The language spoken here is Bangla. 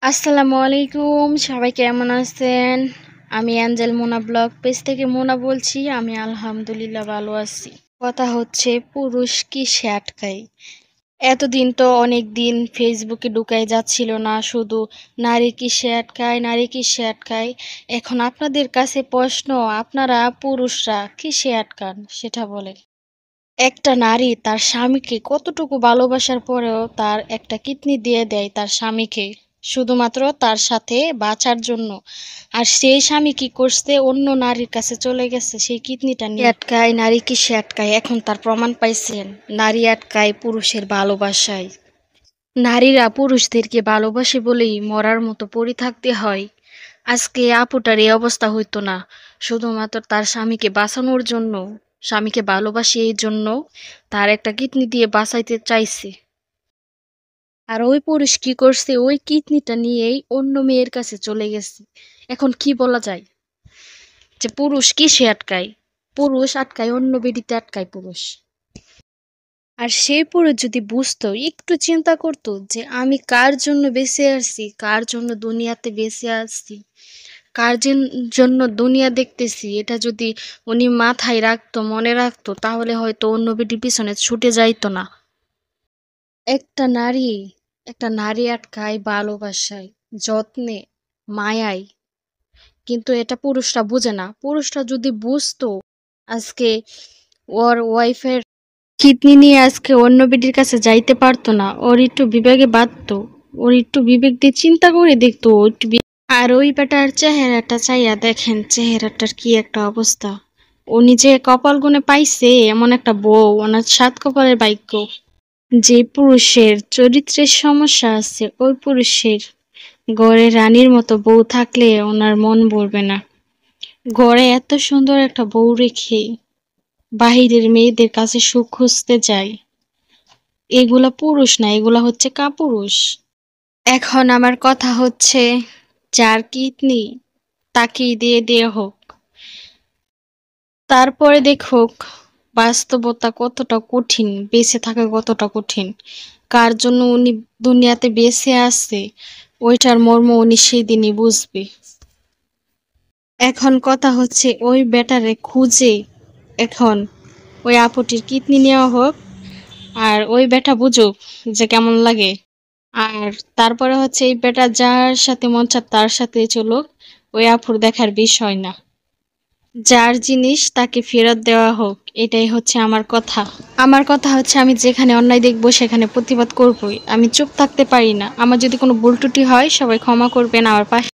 আসসালামু আলাইকুম, সবাই কেমন আছেন? আমি অ্যাঞ্জেল মোনা ব্লগ পেজ থেকে মোনা বলছি। আমি আলহামদুলিল্লাহ ভালো আছি। কথা হচ্ছে পুরুষ কি আটকায়। এতদিন তো অনেক দিন ফেসবুকে ঢুকাই যাচ্ছিল না, শুধু নারী কি আটকায়, নারী কি আটকায়। এখন আপনাদের কাছে প্রশ্ন, আপনারা পুরুষরা কি আটকান সেটা বলেন। একটা নারী তার স্বামীকে কতটুকু ভালোবাসার পরেও তার একটা কিডনি দিয়ে দেয় তার স্বামীকে, শুধুমাত্র তার সাথে বাঁচার জন্য। আর সেই স্বামী কি করছে, অন্য নারীর কাছে চলে গেছে সেই কিডনিটা নিয়ে। আটকায় নারী কি আটকায়, এখন তার প্রমাণ পাইছেন। নারী আটকায় পুরুষের ভালোবাসায়। নারীরা পুরুষদেরকে ভালোবাসে বলেই মরার মতো পড়ে থাকতে হয়। আজকে আপুটার এই অবস্থা হইতো না, শুধুমাত্র তার স্বামীকে বাঁচানোর জন্য। স্বামীকে ভালোবাসে এই জন্য তার একটা কিডনি দিয়ে বাঁচাইতে চাইছে। আর ওই পুরুষ কি করছে, ওই কিডনিটা নিয়েই অন্য মেয়ের কাছে চলে গেছে। এখন কি বলা যায় যে পুরুষ কিসে আটকায়? পুরুষ আটকায় অন্য বেডিতে আটকায় পুরুষ। আর সেই পুরুষ যদি বুঝতো, একটু চিন্তা করতো যে আমি কার জন্য বেঁচে আসছি, কার জন্য দুনিয়াতে বেঁচে আসছি, কার জন্য দুনিয়া দেখতেছি, এটা যদি উনি মাথায় রাখতো, মনে রাখতো, তাহলে হয়তো অন্য বেটির পিছনে ছুটে যাইতো না। একটা নারী একটা নারী আটকায় ভালোবাসায়, যত্নে, মায়ায়। কিন্তু এটা পুরুষরা বুঝে না। পুরুষরা যদি বুঝতো, আজকে ওর ওয়াইফের কিডনি নিয়ে আজকে অন্য বেটির কাছে যাইতে পারতো না। ওর একটু বিবেকে বাঁধতো, ওর একটু বিবেক দিয়ে চিন্তা করে দেখতো ও একটু আর ওই বেটার চেহারাটা চাইয়া দেখেন, চেহারাটার কি একটা অবস্থা। ও নিজে কপাল গুনে পাইছে এমন একটা বউ, ওনার সাত কপালের ভাগ্য। যে পুরুষের চরিত্রের সমস্যা আছে, ওই পুরুষের ঘরে রানীর মতো বউ থাকলে ওনার মন ভরবে না। ঘরে এত সুন্দর একটা বউ রেখে বাহিরের মেয়েদের কাছে সুখ খুঁজতে যায়, এগুলা পুরুষ না, এগুলা হচ্ছে কাপুরুষ। এখন আমার কথা হচ্ছে, যার কিডনি তাকেই দিয়ে দেয়া হোক, তারপরে দেখুক বাস্তবতা কতটা কঠিন, বেঁচে থাকা কতটা কঠিন। কার জন্য উনি দুনিয়াতে বেঁচে আছে, ওইটার মর্ম উনি সেই দিনই বুঝবে। এখন কথা হচ্ছে, ওই বেটারে খুঁজে এখন ওই আপুটির কিডনি নেওয়া হোক, আর ওই বেটা বুঝুক যে কেমন লাগে। আর তারপরে হচ্ছে এই বেটা যার সাথে মন চায় তার সাথে চলুক, ওই আপুর দেখার বিষয় না। যার জিনিস তাকে ফেরত দেওয়া হোক, এটাই হচ্ছে আমার কথা। আমার কথা হচ্ছে, আমি যেখানে অন্যায় দেখবো সেখানে প্রতিবাদ করবই। আমি চুপ থাকতে পারি না। আমার যদি কোনো ভুল ত্রুটি হয়, সবাই ক্ষমা করবেন, আমার পাশে